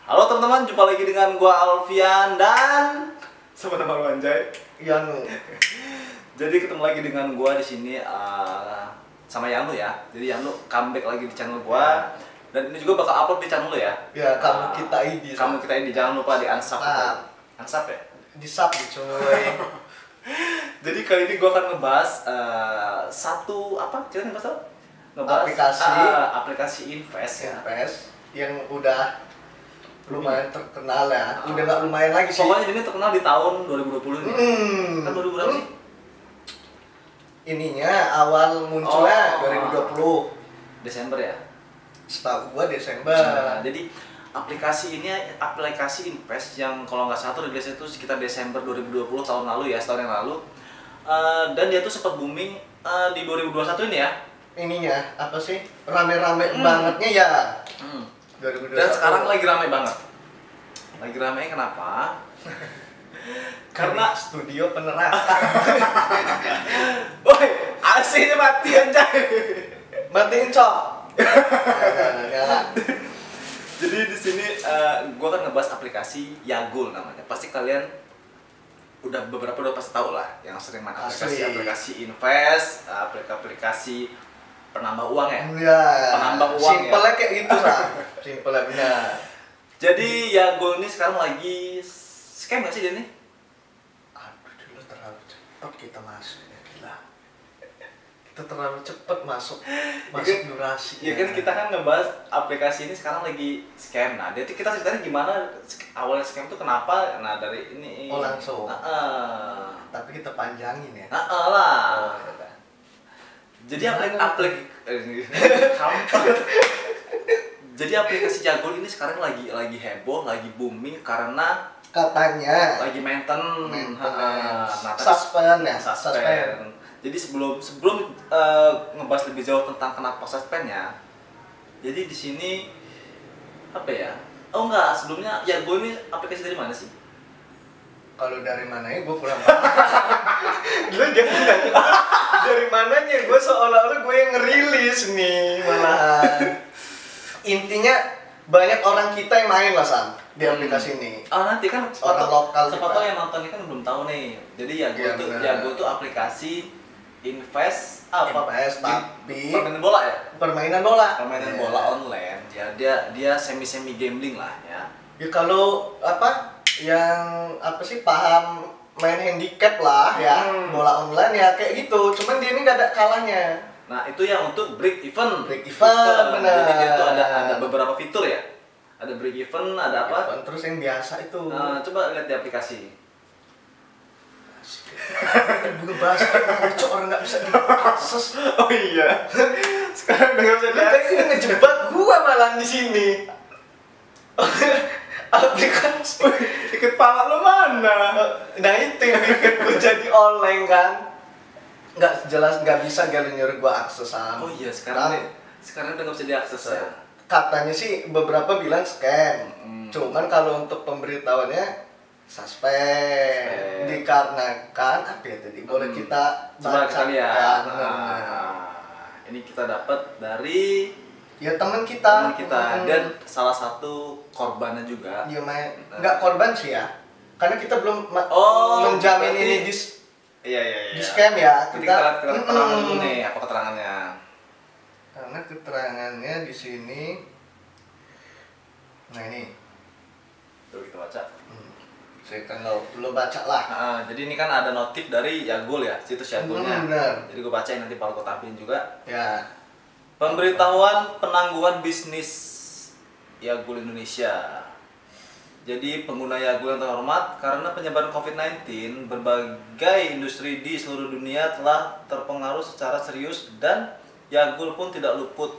Halo teman-teman, jumpa lagi dengan gua Alfian dan sama teman Wanjay. Yanu. Jadi ketemu lagi dengan gua di sini sama Yanu ya. Jadi Yanu comeback lagi di channel gua. Dan ini juga bakal upload di channel lu ya. Ya, kamu kita ini. Kamu kita ini jangan lupa di unsub. Unsub ya? Di sub coy. Jadi kali ini gua akan ngebahas satu apa? Kita ngebahas apa? Ngebahas aplikasi Invest ya. Invest yang udah lumayan terkenal ya. Udah nggak lumayan lagi sih. Pokoknya ini terkenal di tahun 2020 ini. Kan 2000 berapa sih? Ininya awal munculnya 2020 Desember ya. Setahu gua Desember. Nah, jadi aplikasi ini aplikasi Invest yang kalau nggak salah rilis itu sekitar Desember 2020 tahun lalu ya, setahun yang lalu. Dan dia tuh sempat booming di 2021 ini ya. Ininya apa sih? Rame-rame bangetnya ya. 2021. Dan sekarang lagi rame banget. Lagi rame kenapa? Karena studio penerangan. woi, AC-nya mati anjay. Matiin cok. Jadi di sini gua kan ngebahas aplikasi Yagul namanya. Pasti kalian beberapa udah pasti tahu lah yang sering main aplikasi Invest, aplikasi penambah uang ya. Ya. Penambah uang ya. Simpelnya kayak gitu lah. Simpelnya benar. Jadi Yagul ini sekarang lagi scam nggak sih dia nih? Aduh, dulu terlalu cepat kita masuk ya, gila. Kita terlalu cepat masuk durasi. Ya kan kita kan ngebahas aplikasi ini sekarang lagi scam. Nah, jadi kita ceritanya gimana awalnya scam itu kenapa? Nah, dari ini. Oh, langsung. Tapi kita panjangin ya. Lah. Oh, ya. Jadi Jadi aplikasi Yagul ini sekarang lagi heboh, lagi booming karena katanya lagi maintenance. Suspend ya. Jadi sebelum ngebahas lebih jauh tentang kenapa suspendnya, jadi di sini apa ya? Oh enggak, sebelumnya Yagul ini aplikasi dari mana sih? Kalau dari mananya gue kurang paham. Gila dia nanya dari mananya, gue seolah-olah gue yang ngerilis nih malahan. Intinya banyak orang kita yang main lah Sam di aplikasi ini. Oh nanti kan orang lokal. Siapa tahu yang nonton ini kan belum tahu nih. Jadi Yagul tuh aplikasi Invest tapi permainan bola ya. Permainan bola Online. Ya dia semi gambling lah ya. Ya kalau apa yang apa sih paham main handicap lah ya, bola online ya kayak gitu. Cuman dia ini nggak ada kalahnya. Nah itu yang untuk break even. Benar. Jadi dia tuh ada beberapa fitur ya. Ada break even, ada apa? Terus yang biasa itu. Coba lihat di aplikasi. Bukan bahasa cok orang nggak bisa diakses. Oh iya. Sekarang udah nggak bisa diakses. Kayaknya ngejebak gua malah di sini. Aplikasi ikut pala lo mana? Nah itu yang bikin gue jadi online kan. Nggak jelas, nggak bisa kalian nyuruh gue akses. Oh iya sekarang udah nggak bisa diakses ya. Katanya sih beberapa bilang scam. Cuman kalau untuk pemberitahuannya suspend. Dikarenakan apa ya tadi? Boleh kita coba kita lihat. Ini kita dapat dari ya teman kita dan salah satu korbannya juga. Iya nggak korban sih ya, karena kita belum menjamin ini di scam ya. Kita lihat keterangan dulu nih, apa keterangannya? Karena keterangannya di sini, nah ini, tuh kita baca. Saya kan lo baca lah. Jadi ini kan ada notif dari Yagul ya, situs Yagulnya. Jadi gue bacain nanti bakal gue tampilin juga. Ya. Pemberitahuan penangguhan bisnis Yagul Indonesia. Jadi pengguna Yagul yang terhormat, karena penyebaran COVID-19, berbagai industri di seluruh dunia telah terpengaruh secara serius dan Yagul pun tidak luput.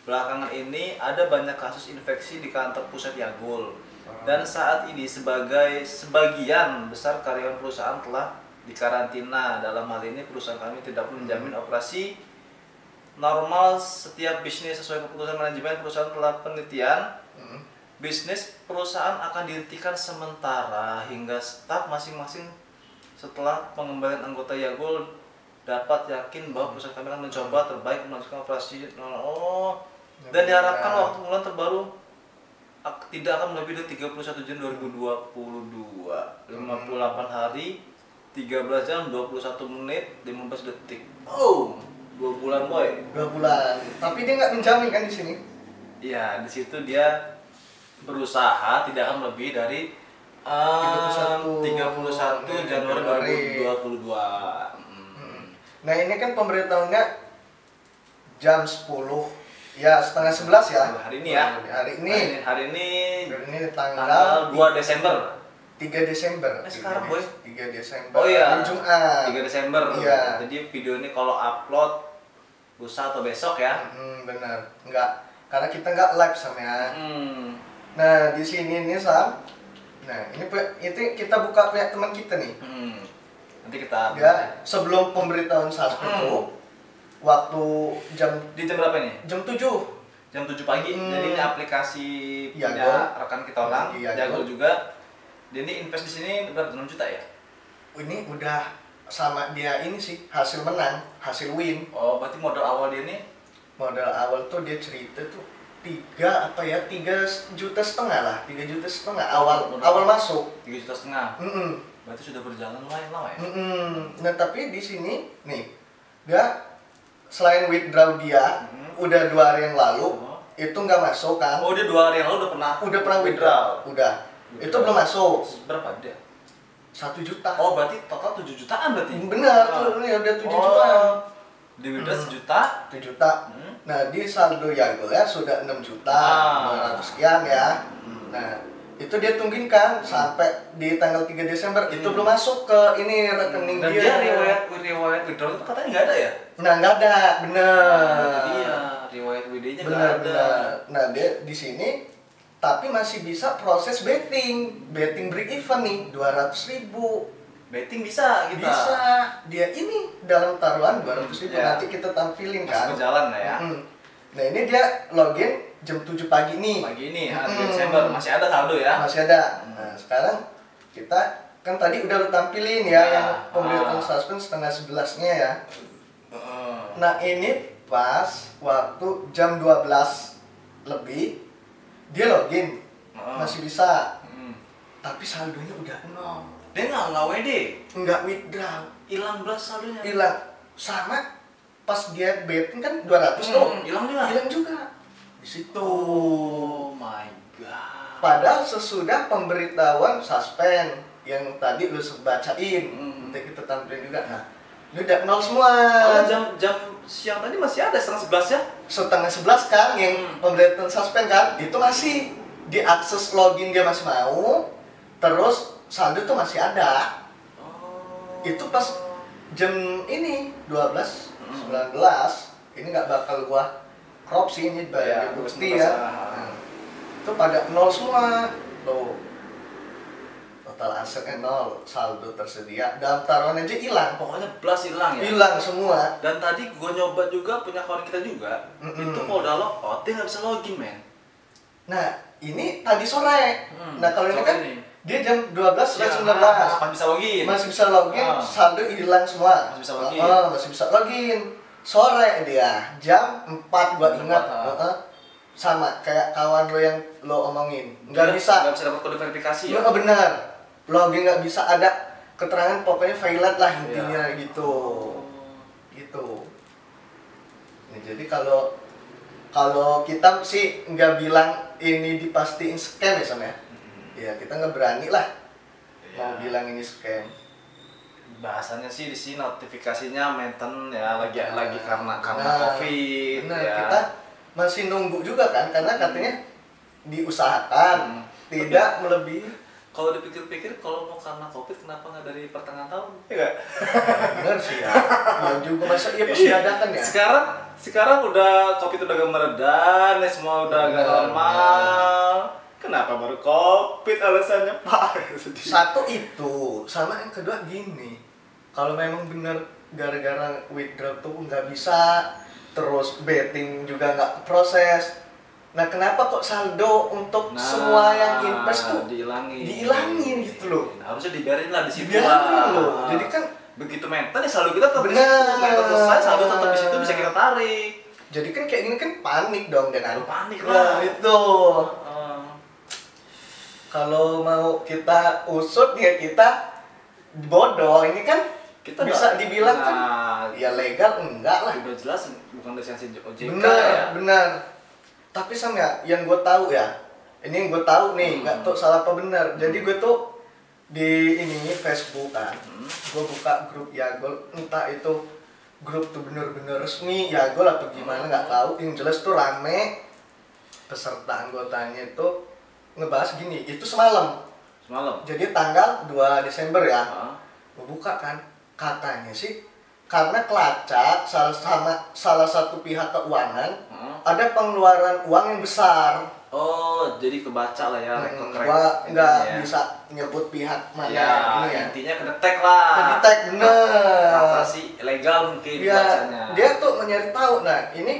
Belakangan ini ada banyak kasus infeksi di kantor pusat Yagul. Dan saat ini sebagian besar karyawan perusahaan telah dikarantina. Dalam hal ini perusahaan kami tidak menjamin operasi normal setiap bisnis sesuai keputusan manajemen perusahaan. Telah penelitian bisnis perusahaan akan dihentikan sementara hingga staf masing-masing setelah pengembalian anggota Yagul dapat yakin bahwa perusahaan kami akan mencoba terbaik melakukan operasi dan diharapkan waktu bulan terbaru tidak akan melebihi dari 31 Juni 2022. 58 hari, 13 jam, 21 menit, 15 detik. Oh, 2 bulan boy. 2 bulan. Tapi dia nggak menjamin kan di sini? Iya, di situ dia berusaha tidak akan melebihi dari 31 Januari 2022. Nah ini kan pemberitahuannya jam 10 ya, setengah 11 ya. Hari ini ya. Hari ini tanggal 2 Desember. 3 Desember. Sekarang boy. 3 Desember. Oh iya. Jumat. 3 Desember. Iya. Jadi video ini kalau upload lusa atau besok ya. Benar. Enggak. Karena kita nggak live sama ya. Nah di sini nih Sam. Nah ini itu kita buka punya teman kita nih. Nanti kita. Ya sebelum pemberitahuan suspend itu waktu jam berapa nih? Jam 7. Jam 7 pagi. Jadi ini aplikasi punya Jago. rekan kita orang. Jago juga. Dia ini invest di sini berapa? 6 juta ya? Ini udah sama dia ini sih hasil menang, hasil win. Oh, berarti modal awal dia nih? Modal awal tuh dia cerita tuh 3 juta setengah lah, 3 juta setengah awal masuk. 3 juta setengah. Berarti sudah berjalan lumayan lama ya? Nah tapi di sini nih dia selain withdraw dia udah 2 hari yang lalu itu nggak masuk kan? Oh dia 2 hari yang lalu udah pernah withdraw. Udah. Itu belum masuk. Berapa dia? 1 juta. Oh berarti total 7 jutaan berarti? Benar tuh, ini udah 7 jutaan. Di withdraw 1 juta? 7 juta. Nah di saldo Yago ya sudah 6 juta 200 sekian ya. Nah itu dia tungguin kan sampai di tanggal 3 Desember itu belum masuk ke ini rekening dan dia. Dan dia riwayat withdraw itu katanya nggak ada ya? Nah nggak ada, bener. Iya, riwayat WD-nya nggak ada. Bener. Nah dia di sini tapi masih bisa proses betting break even nih 200.000. Betting bisa kita. Bisa. Dia ini dalam taruhan 200.000 nanti kita tampilin kan. Masih berjalan lah ya. Nah ini dia login jam 7 pagi nih. Pagi ini, 3 Desember masih ada saldo ya? Masih ada. Nah sekarang kita kan tadi udah lu tampilin ya yang pemberitahuan suspend setengah 11-nya ya. Nah ini pas waktu jam 12 lebih dia login masih bisa. Tapi saldonya udah 0. Dia nggak WD? Nggak withdraw. Hilang belas saldonya? Hilang. Sama pas dia betting kan 200 tuh. Hilang juga? Hilang juga. Di situ. Oh my god. Padahal sesudah pemberitahuan suspend yang tadi lu bacain, nanti kita tampilin juga. Nah, ini udah 0 semua. Oh, jam siang tadi masih ada setengah 11 ya? Setengah 11 kan yang pemberitahuan suspend kan, itu masih diakses login dia masih mau, terus saldo tuh masih ada. Itu pas jam ini 12.19 ini nggak bakal gua crop sih ini bukti ya. Itu pada 0 semua tuh. Total asetnya 0, saldo tersedia, dalam taruhan aja hilang. Pokoknya belas hilang ya? Hilang semua. Dan tadi gue nyoba juga, punya kawan kita juga, itu kalau udah logout, dia nggak bisa login, men. Nah, ini tadi sore. Nah, kalau ini kan dia jam 12.19 masih bisa login. Masih bisa login, saldo hilang semua. Masih bisa login. Masih bisa login. Sore dia, jam 4 gua ingat. Sama kayak kawan lo yang lo omongin. Nggak bisa dapat kode verifikasi ya? Benar. Login nggak bisa, ada keterangan pokoknya failed lah intinya gitu. Gitu. Nah, jadi kalau kita sih nggak bilang ini dipastiin scam ya sama ya. Ya kita nggak berani lah mau bilang ini scam. Bahasanya sih di sini notifikasinya maintain ya lagi karena Covid. Nah, ya. kita masih nunggu juga kan karena katanya diusahakan tidak melebihi. Kalau dipikir-pikir kalau mau karena Covid kenapa nggak dari pertengahan tahun? Iya nggak? Bener sih ya. Ya juga masa iya pasti dadakan ya. Sekarang udah Covid udah agak meredah, nih semua udah agak normal. Kenapa baru Covid alasannya Pak? Satu itu, sama yang kedua gini. Kalau memang bener gara-gara withdraw tuh nggak bisa, terus betting juga nggak proses. Nah kenapa kok saldo untuk semua yang invest tuh dihilangin gitu loh? Harusnya dibiarin lah di situ lah. Loh. Jadi kan begitu mental ya saldo kita tetap di situ. Mental selesai saldo tetap di situ bisa kita tarik. Jadi kan kayak gini kan panik dong dengan panik lah itu. kalau mau kita usut ya kita bodoh. Ini kan Kita bisa nggak- dibilang kan nah, ya legal enggak lah. udah jelas bukan lisensi OJK Bener, ya. bener. Tapi Sam ya, yang gue tahu ya, ini yang gue tahu nih, nggak tahu salah apa benar. Jadi gue tuh di ini Facebook kan, gue buka grup Yagol, entah itu grup tuh bener-bener resmi Yagol atau gimana nggak tahu. Yang jelas tuh rame, peserta anggotanya itu ngebahas gini, itu semalam. Semalam. Jadi tanggal 2 Desember ya, Ah. gue buka kan, katanya sih karena kelacak salah satu pihak keuangan ada pengeluaran uang yang besar. Oh, jadi kebaca lah ya, rekor Gua nggak bisa nyebut pihak mana ya, ini ya. intinya kedetek lah. Kedetek bener. Transaksi legal mungkin Dia bacanya. dia tuh mencari tahu. Nah ini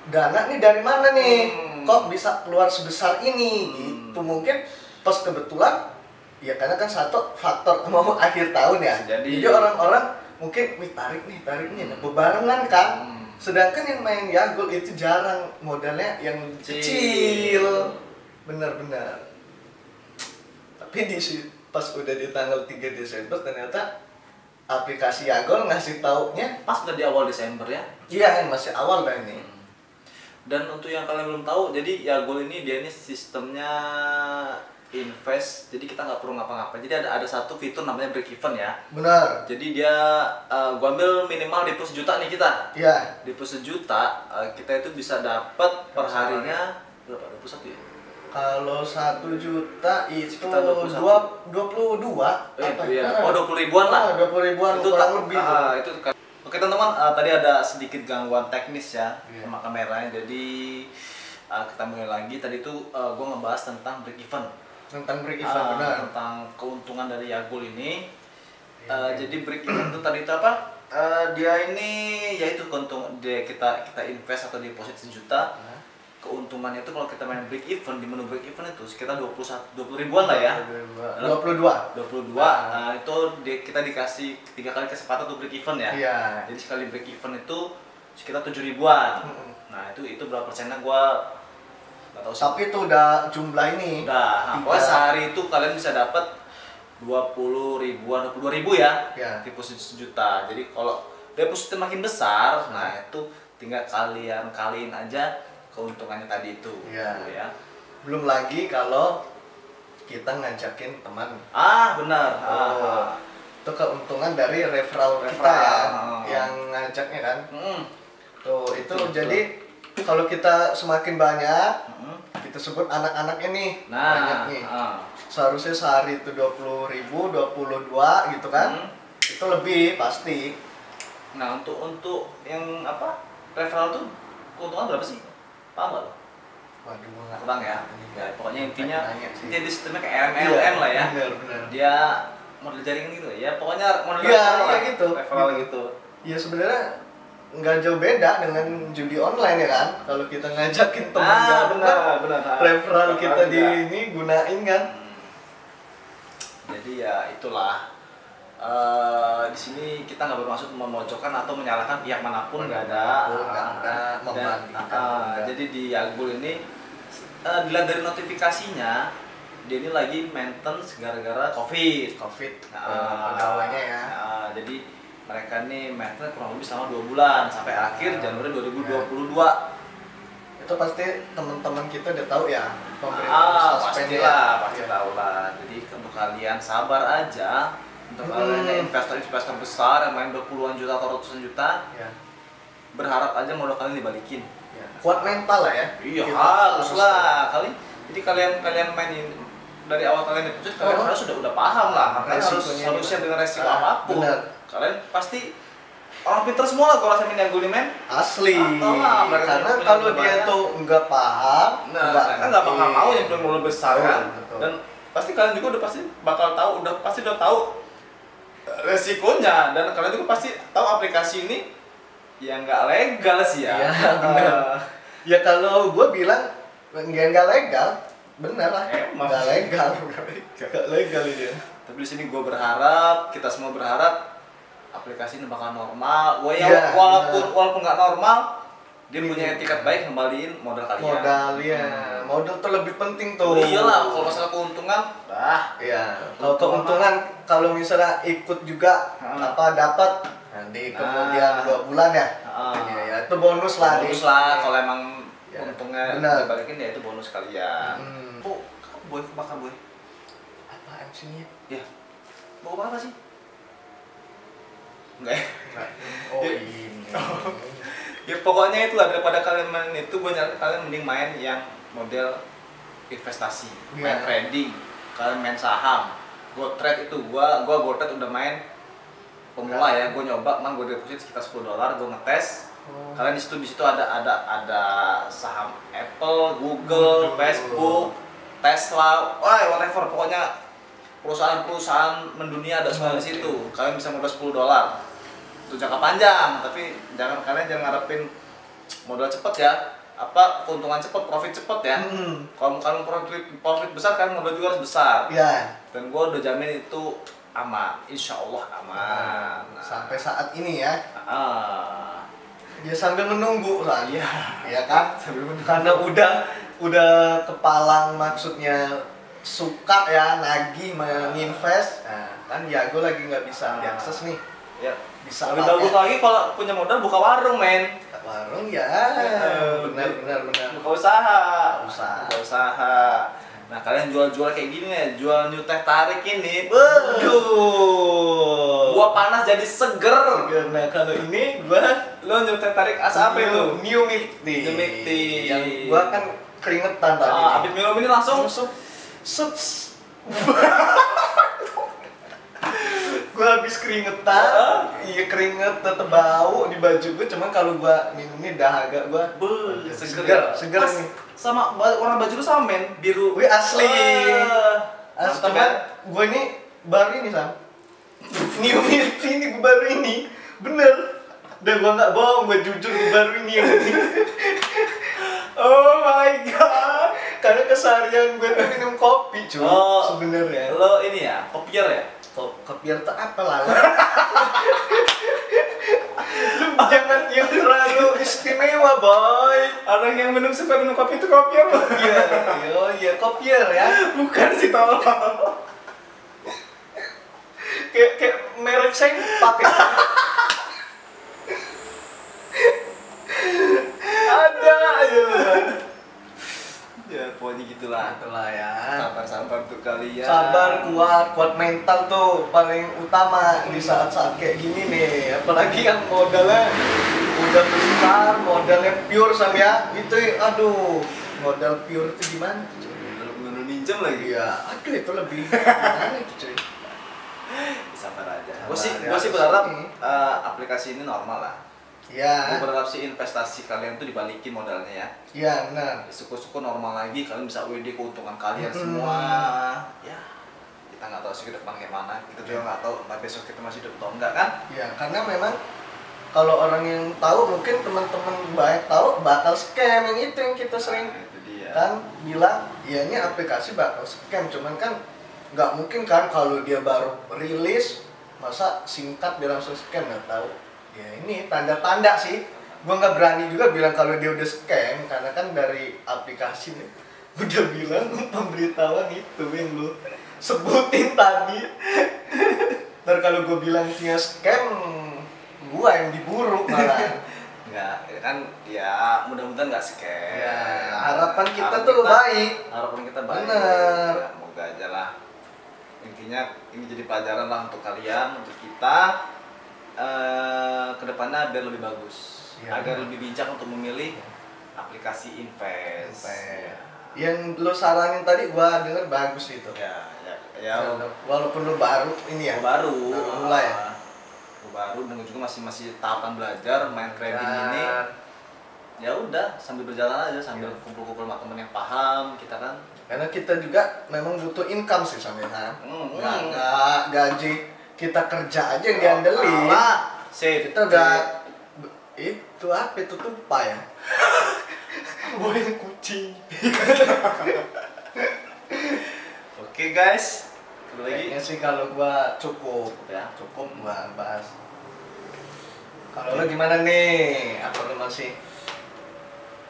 dana nih dari mana nih? Hmm. Kok bisa keluar sebesar ini? Gitu mungkin pas kebetulan. Ya karena kan satu faktor mau akhir tahun ya. Bisa jadi. Orang-orang mungkin wih tarik nih. Nah, bebarengan kan. Sedangkan yang main Yagol itu jarang, modalnya yang kecil. Benar-benar. Tapi pas udah di tanggal 3 Desember ternyata aplikasi Yagol ngasih taunya Pas udah di awal Desember ya. iya masih awal dah ini. Dan untuk yang kalian belum tahu, jadi Yagol ini dia ini sistemnya invest, jadi kita nggak perlu ngapa-ngapain. Jadi ada satu fitur namanya break even ya. Benar. Jadi dia gua ambil minimal di plus juta nih kita. Iya. Di plus juta kita itu bisa dapat per harinya berapa? 21 ya? Kalau 1 juta itu Sekitar 21. 22 apa Iya. Oh 20 ribuan lah. 20 ribuan Itu kurang lebih. itu kan. Oke teman-teman, tadi ada sedikit gangguan teknis ya Iya. sama kameranya. Jadi kita mulai lagi. Tadi itu gua ngebahas tentang break even. Tentang break even benar. Tentang keuntungan dari Yagol ini. Iya. Jadi break even itu tadi itu apa? Dia ini yaitu keuntungan kita invest atau deposit 1 juta. Keuntungannya itu kalau kita main break even, di menu break even itu sekitar 20 ribuan lah ya. 22. 22. Nah, itu kita dikasih 3 kali kesempatan untuk break even ya. Iya. Jadi sekali break even itu sekitar 7 ribuan. Nah, itu berapa persennya gua nggak tahu sih. Tapi itu udah jumlah ini. Udah, pokoknya sehari itu kalian bisa dapat 20 ribuan, 22 ribu ya. Ya. Deposit 1 juta. Jadi kalau depositnya makin besar, nah itu tinggal kalian kaliin aja keuntungannya tadi itu. Iya. Gitu ya. Belum lagi kalau kita ngajakin teman. Benar. Oh, itu keuntungan dari referral kita Referral. ya, yang ngajaknya kan. Tuh, itu Betul. jadi kalau kita semakin banyak, kita sebut anak-anak ini Nah, banyak nih. Seharusnya sehari itu 20 ribu, 22 gitu kan. Itu lebih pasti. Nah, untuk yang apa? Referral tuh keuntungan berapa sih? Paham nggak lo? Waduh, gua nggak Kurang ya? ini. Ya, pokoknya intinya Nanya sih. di sistemnya kayak MLM lah ya. Benar. Dia model jaringan gitu ya. Pokoknya model Iya, referral lah. iya gitu. Referral gitu. Ya sebenarnya nggak jauh beda dengan judi online ya kan. Kalau kita ngajakin teman benar. referral kita di juga. ini gunain kan. Jadi ya itulah. Di sini kita nggak bermaksud memojokkan atau menyalahkan pihak manapun, nggak ada. Nggak ada Dan, membandingkan. Nggak. jadi di Yagol ini dilihat dari notifikasinya dia ini lagi maintenance gara-gara COVID. Pegawainya ya. Jadi mereka nih maintenance kurang lebih selama 2 bulan sampai akhir Januari 2022. Itu pasti teman-teman kita udah tahu ya pemerintah suspend Pastilah, pasti tahu lah. Jadi untuk kalian sabar aja. Untuk kalian yang investor-investor besar yang main berpuluhan juta atau ratusan juta, Ya. berharap aja modal kalian dibalikin. Ya. Kuat mental lah ya. Iya, Kita harus harus lah. Jadi kalian mainin dari awal kalian deposit, kalian harus sudah paham lah. Kalian harus siap dengan resiko apapun. Benar. Kalian pasti orang pinter semua lah kalau rasa main Yagol ini, men. Asli. Mereka Karena punya kalau modal dia banyak. tuh nggak paham, Nah, kan nggak bakal mau yang belum modal besar Betul, kan. betul. Dan pasti kalian juga udah pasti bakal tahu, udah tahu resikonya, dan kalian juga pasti tahu aplikasi ini yang nggak legal sih ya. Iya, benar. Ya kalau gue bilang nggak legal, bener lah. Emang. Nggak legal. Nggak legal ini. Tapi di sini gue berharap, kita semua berharap aplikasi ini bakal normal. Iya, Walaupun nggak normal, Dia punya etikat baik ngembaliin modal kalian. Modal ya, modal tuh lebih penting tuh. Iyalah, kalau masalah keuntungan, Iya. Kalau keuntungan, kalau misalnya ikut juga dapat nanti kemudian 2 bulan ya. Ya itu bonus lah. Bonus lah, kalau emang untungnya benar. dibalikin ya itu bonus kalian. Oh, boy, kebakar boy. Apa MC-nya? Ya, mau apa sih? Enggak ya? Oh ini. Ya pokoknya itulah, daripada kalian main itu, gue nyaranin kalian mending main yang model investasi, main trading, kalian main saham, go trade itu go trade udah main pemula ya, gue nyoba, gue deposit sekitar $10, gue ngetes. Kalian di situ ada saham Apple, Google, Facebook, Tesla, whatever, pokoknya perusahaan mendunia ada semua di situ. Kalian bisa modal $10 untuk jangka panjang, tapi kalian jangan ngarepin modal cepet ya, keuntungan cepet, profit cepet ya. Kalau kalian profit besar, kalian modal juga harus besar. Dan gue udah jamin itu aman, insya Allah aman. Sampai saat ini ya. Ya sambil menunggu lah. Ya kan? Karena udah kepalang, maksudnya suka ya nagih menginvest. Kan ya gue lagi nggak bisa diakses nih. Ya. Bisa lebih bagus lagi kalau punya modal buka warung, men. Warung ya. Benar. Buka usaha. Nah, kalian jual kayak gini ya, jual new teh tarik ini. Gua panas jadi seger. Nah, kalau ini lo new teh tarik apa itu? New milk tea. New milk tea. Yang gua kan keringetan tadi. Habis minum ini langsung gue habis keringetan, iya keringet tetep bau di baju gue, cuman kalau gue minum ini dahaga gue seger nih. Sama warna baju lu sama, men, biru. Wih asli. Cuman kan? gue ini baru ini Sam. New milk tea ini gue baru ini, bener. Dan gue nggak bohong, gue jujur gue baru ini yang ini. Oh my god. Karena keseharian gue tuh minum kopi cuy. Sebenarnya. Lo ini ya, kopier ya? Kopier tuh apa lah? Lu jangan yang terlalu istimewa, boy. Orang yang suka minum kopi itu kopier. Iya, kopier ya. Bukan sih, tolong. Kayak merek saya pakai. Ada aja. Ya pokoknya gitulah ya. Sabar untuk kalian. Sabar, kuat mental tuh paling utama di saat-saat kayak gini nih. Apalagi yang modalnya udah besar, modalnya pure Sam ya. Itu aduh, modal pure itu gimana? Bener minjem lagi. Iya, aduh itu lebih gimana itu cuy. Sabar aja. Gue sih berharap aplikasi ini normal lah. Iya. Gue berharap sih investasi kalian tuh dibalikin modalnya ya. Iya benar. Syukur-syukur normal lagi, kalian bisa WD keuntungan kalian semua. Ya, kita nggak tahu sih ke depan kayak mana. Kita juga nggak tahu entah besok kita masih hidup atau enggak kan? Iya, karena memang kalau orang yang tahu, mungkin teman-teman banyak tahu bakal scam yang itu yang kita sering itu dia. Kan bilang, ya ini aplikasi bakal scam, cuman kan nggak mungkin kan kalau dia baru rilis masa singkat dia langsung scam, nggak tahu. Ya ini tanda-tanda sih. Gue nggak berani juga bilang kalau dia udah scam, karena kan dari aplikasi nih udah bilang pemberitahuan itu yang lu sebutin tadi. Ntar kalau gue bilang dia scam, gue yang diburu malah. Nggak, ya kan ya mudah-mudahan nggak scam. Ya, harapan kita tuh baik. Harapan kita baik. Bener. Ya, moga aja lah. Intinya ini jadi pelajaran lah untuk kalian, untuk kita. Kedepannya biar lebih bagus, agar lebih bijak untuk memilih aplikasi invest. Yang lo saranin tadi gua denger bagus itu. Ya. Walaupun lo baru ini ya. Baru mulai. Baru dan juga masih tahapan belajar main trading ini. Ya udah, sambil berjalan aja, sambil kumpul-kumpul sama temen yang paham kita kan. Karena kita juga memang butuh income sih sampai nggak gaji kita kerja aja yang diandelin. Kita udah itu apa itu tupai ya? Boleh kucing. Oke guys, kayaknya sih kalau gua cukup gua bahas. Kalau lo gimana nih? Apa lo masih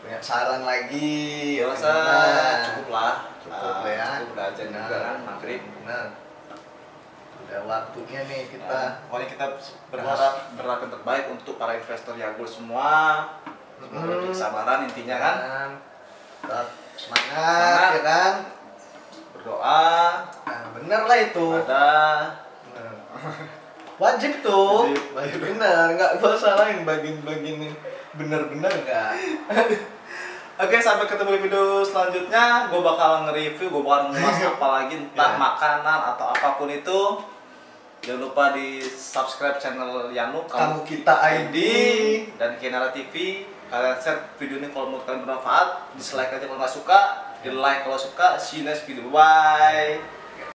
punya saran lagi Ya rasa gimana? cukup lah. Cukup lah ya. Cukup udah aja juga kan maghrib. Benar. Udah waktunya nih kita Pokoknya kita berharap yang terbaik untuk para investor Yagul semua. Semoga diberi kesabaran intinya kan. tetap semangat ya kan. Berdoa. Nah, bener lah itu. Ada. Bener. Wajib tuh. Wajib. Bener, nggak gua salahin bagian-bagian ini. Bener-bener nggak. Oke, sampai ketemu di video selanjutnya. Gue bakal nge-review, gue bakal ngebahas apa lagi, entah Ya. makanan atau apapun itu. Jangan lupa di subscribe channel Yanu Kamu Kita ID dan Kinara TV. Kalian share video ini kalau menurut kalian bermanfaat, dislike aja kalau nggak suka, di like kalau suka. See you next video, bye.